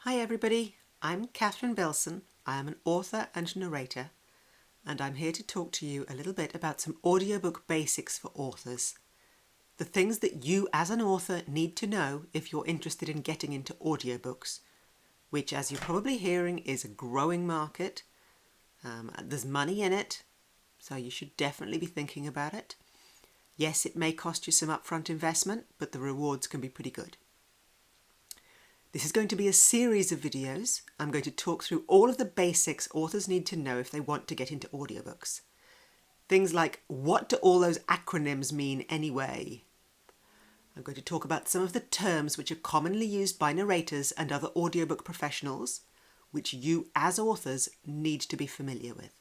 Hi everybody, I'm Catherine Belson. I am an author and narrator, and I'm here to talk to you a little bit about some audiobook basics for authors. The things that you as an author need to know if you're interested in getting into audiobooks, which, as you're probably hearing, is a growing market. There's money in it, so you should definitely be thinking about it. Yes, it may cost you some upfront investment, but the rewards can be pretty good. This is going to be a series of videos. I'm going to talk through all of the basics authors need to know if they want to get into audiobooks. Things like, what do all those acronyms mean anyway? I'm going to talk about some of the terms which are commonly used by narrators and other audiobook professionals, which you as authors need to be familiar with.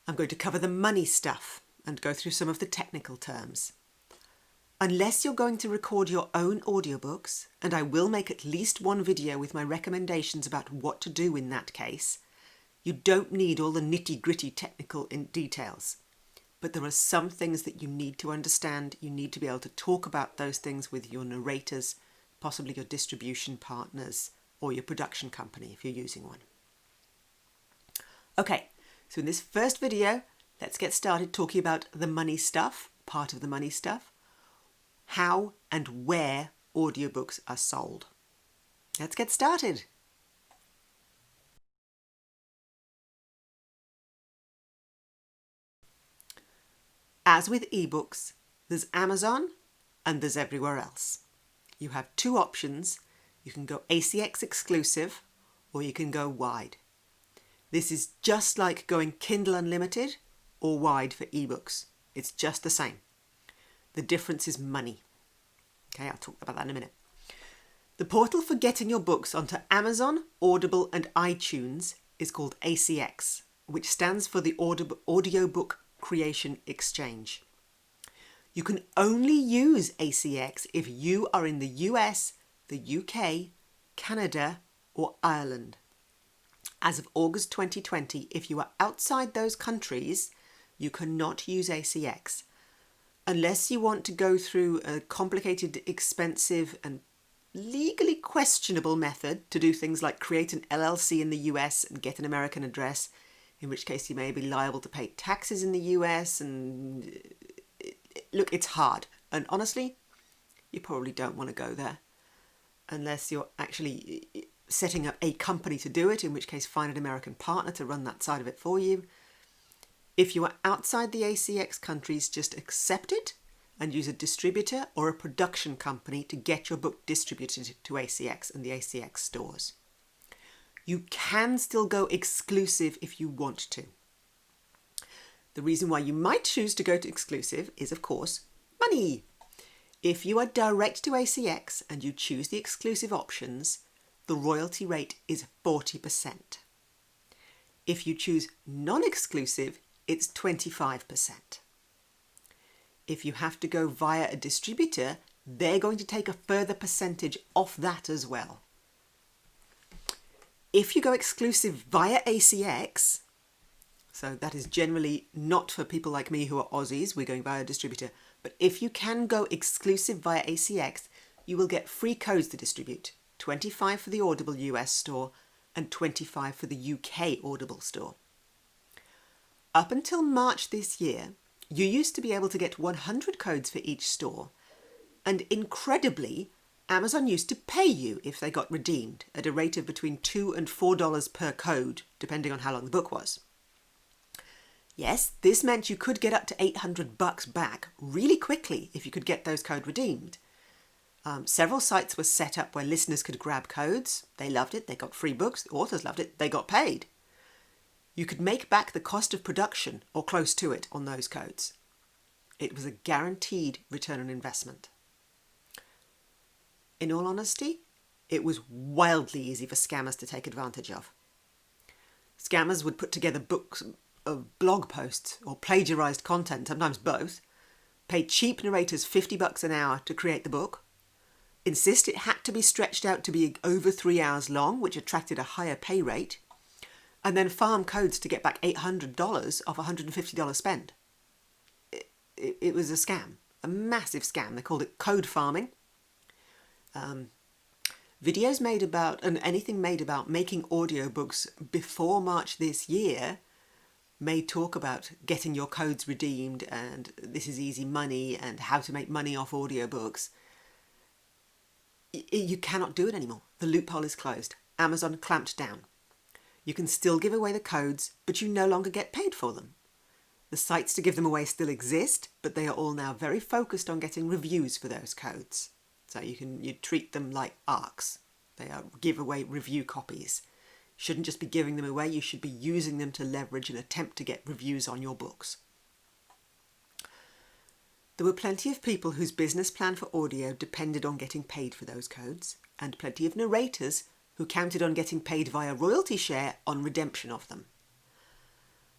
I'm going to cover the money stuff and go through some of the technical terms. Unless you're going to record your own audiobooks, and I will make at least one video with my recommendations about what to do in that case, you don't need all the nitty-gritty technical details. But there are some things that you need to understand. You need to be able to talk about those things with your narrators, possibly your distribution partners, or your production company if you're using one. Okay, so in this first video, let's get started talking about the money stuff, part of the money stuff. How and where audiobooks are sold. Let's get started. As with ebooks, there's Amazon and there's everywhere else. You have two options. You can go ACX exclusive or you can go wide. This is just like going Kindle Unlimited or wide for ebooks. It's just the same. The difference is money. Okay, I'll talk about that in a minute. The portal for getting your books onto Amazon, Audible and iTunes is called ACX, which stands for the Audiobook Creation Exchange. You can only use ACX if you are in the US, the UK, Canada or Ireland. As of August 2020, if you are outside those countries, you cannot use ACX. Unless you want to go through a complicated, expensive and legally questionable method to do things like create an LLC in the US and get an American address, in which case you may be liable to pay taxes in the US and look, it's hard. And honestly, you probably don't want to go there unless you're actually setting up a company to do it, in which case find an American partner to run that side of it for you. If you are outside the ACX countries, just accept it and use a distributor or a production company to get your book distributed to ACX and the ACX stores. You can still go exclusive if you want to. The reason why you might choose to go to exclusive is, of course, money. If you are direct to ACX and you choose the exclusive options, the royalty rate is 40%. If you choose non-exclusive, it's 25%. If you have to go via a distributor, they're going to take a further percentage off that as well. If you go exclusive via ACX, so that is generally not for people like me who are Aussies, we're going via a distributor, but if you can go exclusive via ACX, you will get free codes to distribute, 25 for the Audible US store and 25 for the UK Audible store. Up until March this year, you used to be able to get 100 codes for each store, and incredibly, Amazon used to pay you if they got redeemed at a rate of between $2 and $4 per code, depending on how long the book was. Yes, this meant you could get up to $800 back really quickly if you could get those codes redeemed. Several sites were set up where listeners could grab codes. They loved it. They got free books. The authors loved it. They got paid. You could make back the cost of production or close to it on those codes. It was a guaranteed return on investment. In all honesty, it was wildly easy for scammers to take advantage of. Scammers would put together books of blog posts or plagiarized content, sometimes both, pay cheap narrators $50 an hour to create the book, insist it had to be stretched out to be over 3 hours long, which attracted a higher pay rate, and then farm codes to get back $800 off a $150 spend. It was a scam, a massive scam. They called it code farming. Videos made about, and anything made about making audiobooks before March this year may talk about getting your codes redeemed and this is easy money and how to make money off audiobooks. You cannot do it anymore. The loophole is closed. Amazon clamped down. You can still give away the codes, but you no longer get paid for them. The sites to give them away still exist, but they are all now very focused on getting reviews for those codes. So you treat them like ARCs. They are giveaway review copies. You shouldn't just be giving them away, you should be using them to leverage and attempt to get reviews on your books. There were plenty of people whose business plan for audio depended on getting paid for those codes, and plenty of narrators who counted on getting paid via royalty share on redemption of them.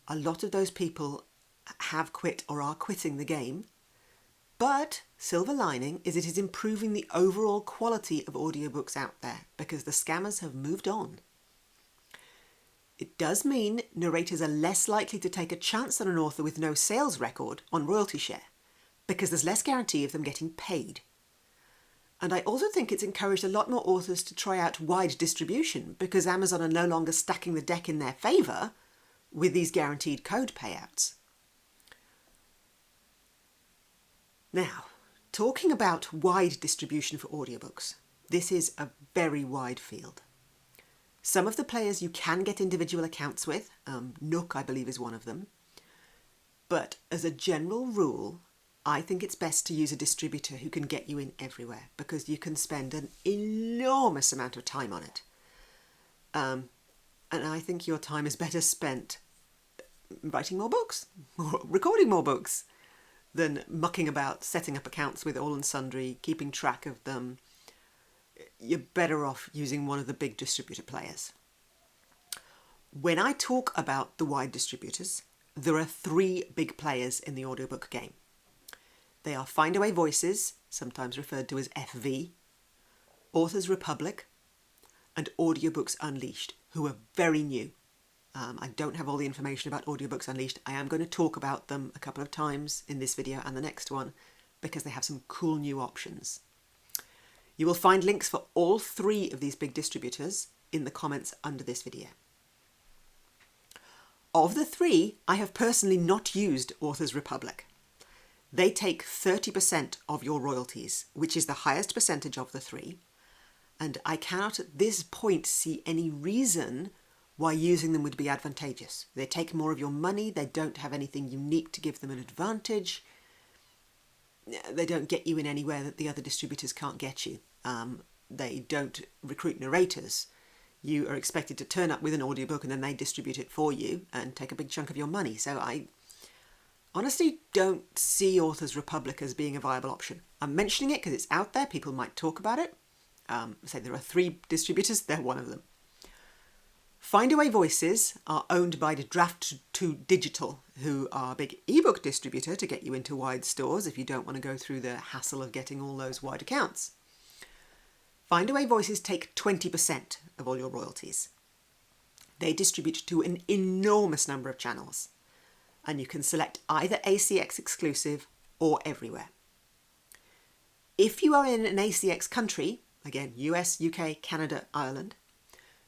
A lot of those people have quit or are quitting the game, but silver lining is it is improving the overall quality of audiobooks out there because the scammers have moved on. It does mean narrators are less likely to take a chance on an author with no sales record on royalty share because there's less guarantee of them getting paid. And I also think it's encouraged a lot more authors to try out wide distribution because Amazon are no longer stacking the deck in their favour with these guaranteed code payouts. Now, talking about wide distribution for audiobooks, this is a very wide field. Some of the players you can get individual accounts with, Nook I believe is one of them, but as a general rule, I think it's best to use a distributor who can get you in everywhere because you can spend an enormous amount of time on it. And I think your time is better spent writing more books, or recording more books, than mucking about setting up accounts with all and sundry, keeping track of them. You're better off using one of the big distributor players. When I talk about the wide distributors, there are 3 big players in the audiobook game. They are Findaway Voices, sometimes referred to as FV, Authors Republic, and Audiobooks Unleashed, who are very new. I don't have all the information about Audiobooks Unleashed. I am going to talk about them a couple of times in this video and the next one because they have some cool new options. You will find links for all 3 of these big distributors in the comments under this video. Of the 3, I have personally not used Authors Republic. They take 30% of your royalties, which is the highest percentage of the 3, and I cannot at this point see any reason why using them would be advantageous. They take more of your money, they don't have anything unique to give them an advantage, they don't get you in anywhere that the other distributors can't get you. They don't recruit narrators. You are expected to turn up with an audiobook and then they distribute it for you and take a big chunk of your money. So I honestly don't see Authors Republic as being a viable option. I'm mentioning it because it's out there, people might talk about it. Say there are 3 distributors, they're one of them. Findaway Voices are owned by Draft2 Digital, who are a big ebook distributor to get you into wide stores if you don't want to go through the hassle of getting all those wide accounts. Findaway Voices take 20% of all your royalties. They distribute to an enormous number of channels, and you can select either ACX exclusive or everywhere. If you are in an ACX country, again US, UK, Canada, Ireland,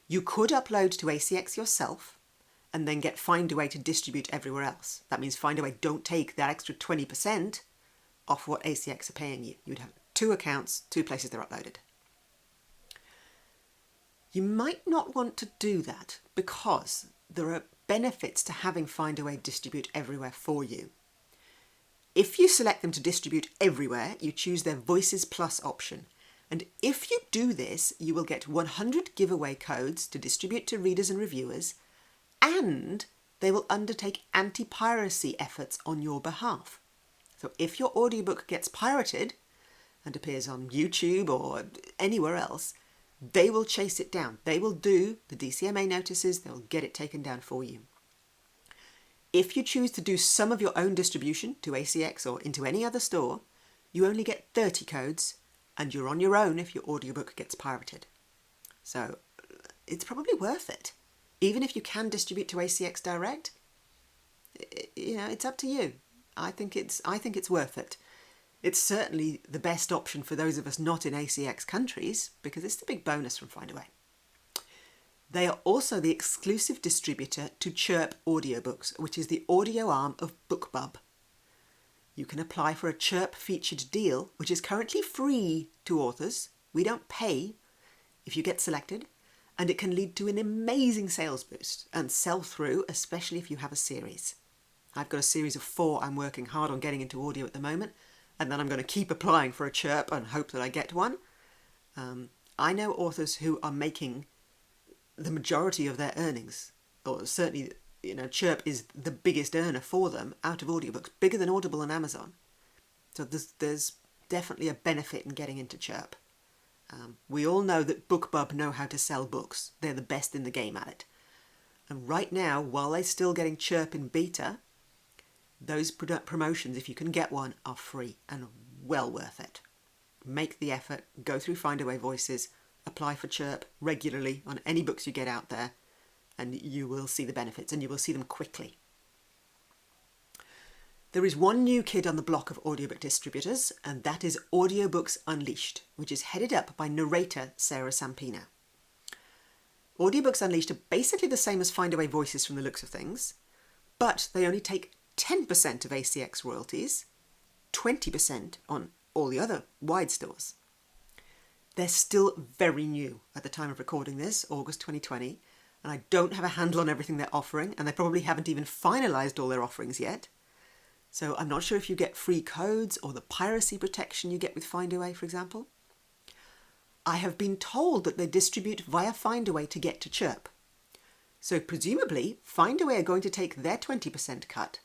you could upload to ACX yourself and then get Findaway to distribute everywhere else. That means Findaway don't take that extra 20% off what ACX are paying you. You'd have 2 accounts, 2 places they're uploaded. You might not want to do that because there are benefits to having Findaway distribute everywhere for you. If you select them to distribute everywhere, you choose their Voices Plus option. And if you do this, you will get 100 giveaway codes to distribute to readers and reviewers, and they will undertake anti-piracy efforts on your behalf. So if your audiobook gets pirated and appears on YouTube or anywhere else, they will chase it down. They will do the DCMA notices, they'll get it taken down for you. If you choose to do some of your own distribution to ACX or into any other store, you only get 30 codes, and you're on your own if your audiobook gets pirated. So it's probably worth it. Even if you can distribute to ACX Direct, it's up to you. I think it's worth it. It's certainly the best option for those of us not in ACX countries because it's the big bonus from Findaway. They are also the exclusive distributor to Chirp Audiobooks, which is the audio arm of BookBub. You can apply for a Chirp featured deal, which is currently free to authors. We don't pay if you get selected, and it can lead to an amazing sales boost and sell through, especially if you have a series. I've got a series of 4 I'm working hard on getting into audio at the moment, and then I'm going to keep applying for a Chirp and hope that I get one. I know authors who are making the majority of their earnings, or certainly, Chirp is the biggest earner for them out of audiobooks, bigger than Audible and Amazon. So there's definitely a benefit in getting into Chirp. We all know that BookBub know how to sell books. They're the best in the game at it. And right now, while they're still getting Chirp in beta, those promotions, if you can get one, are free and well worth it. Make the effort, go through Findaway Voices, apply for Chirp regularly on any books you get out there, and you will see the benefits, and you will see them quickly. There is one new kid on the block of audiobook distributors, and that is Audiobooks Unleashed, which is headed up by narrator Sarah Sampino. Audiobooks Unleashed are basically the same as Findaway Voices from the looks of things, but they only take 10% of ACX royalties, 20% on all the other wide stores. They're still very new at the time of recording this, August 2020, and I don't have a handle on everything they're offering, and they probably haven't even finalised all their offerings yet. So I'm not sure if you get free codes or the piracy protection you get with Findaway, for example. I have been told that they distribute via Findaway to get to Chirp. So presumably, Findaway are going to take their 20% cut,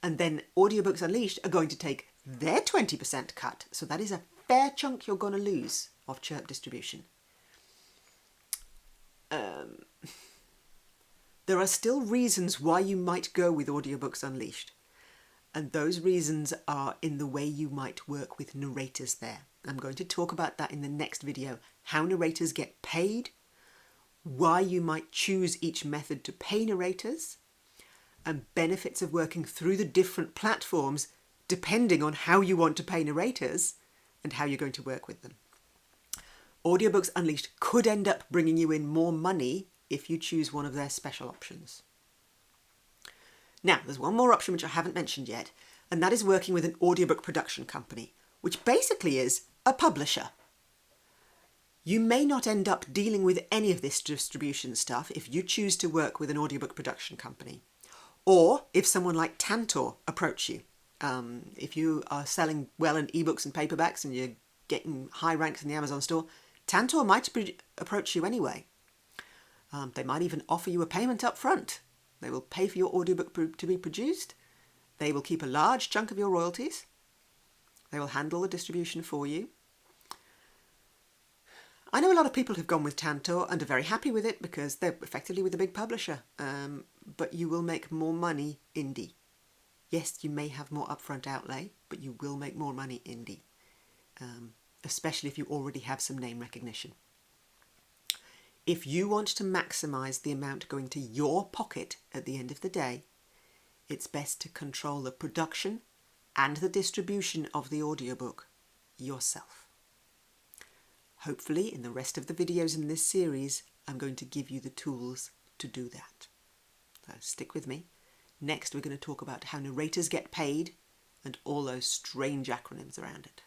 and then Audiobooks Unleashed are going to take their 20% cut. So that is a fair chunk you're going to lose of Chirp distribution. There are still reasons why you might go with Audiobooks Unleashed, and those reasons are in the way you might work with narrators there. I'm going to talk about that in the next video, how narrators get paid, why you might choose each method to pay narrators, and benefits of working through the different platforms depending on how you want to pay narrators and how you're going to work with them. Audiobooks Unleashed could end up bringing you in more money if you choose one of their special options. Now, there's one more option which I haven't mentioned yet, and that is working with an audiobook production company, which basically is a publisher. You may not end up dealing with any of this distribution stuff if you choose to work with an audiobook production company, or if someone like Tantor approach you. If you are selling well in ebooks and paperbacks and you're getting high ranks in the Amazon store, Tantor might approach you anyway. They might even offer you a payment up front. They will pay for your audiobook to be produced. They will keep a large chunk of your royalties. They will handle the distribution for you. I know a lot of people who've gone with Tantor and are very happy with it because they're effectively with a big publisher. But you will make more money indie. Yes, you may have more upfront outlay, but you will make more money indie, especially if you already have some name recognition. If you want to maximise the amount going to your pocket at the end of the day, it's best to control the production and the distribution of the audiobook yourself. Hopefully, in the rest of the videos in this series, I'm going to give you the tools to do that. So stick with me. Next, we're going to talk about how narrators get paid and all those strange acronyms around it.